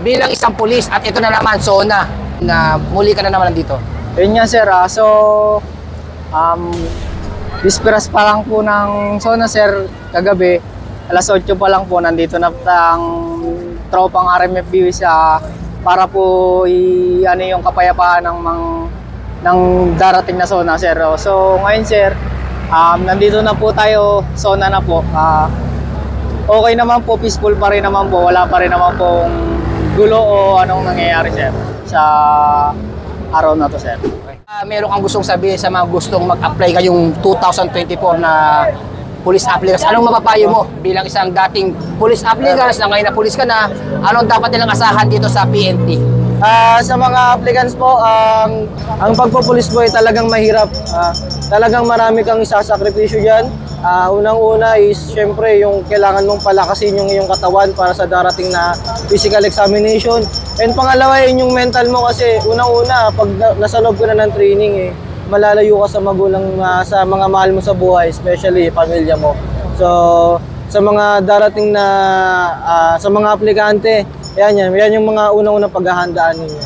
bilang isang pulis at ito na naman, SONA, na muli ka na naman nandito. Yun nga sir, disperas pa lang po ng SONA sir, kagabi, alas 8 pa lang po, nandito na ang tropang RMFB para po ano yung kapayapaan ng darating na SONA sir. So ngayon sir, nandito na po tayo, SONA na po. Okay naman po, peaceful pa rin naman po, wala pa rin naman pong gulo o anong nangyayari sir sa araw na to sir. Meron kang gustong sabihin sa mga gustong mag-apply ngayong 2024 na police applicants, anong mapapayo mo bilang isang dating police applicants na ngayon na police ka na, anong dapat nilang asahan dito sa PNP? Sa mga applicants po, ang pagpupulis po ay talagang mahirap. Talagang marami kang isasakripisyo dyan. Unang-una is syempre yung kailangan mong palakasin yung iyong katawan para sa darating na physical examination. And pangalawa yun yung mental mo kasi unang-una pag nasa loob ka na ng training malalayo ka sa magulang, sa mga mahal mo sa buhay, especially pamilya mo. So sa mga darating na sa mga aplikante, yan yung mga unang-unang paghahandaan ninyo.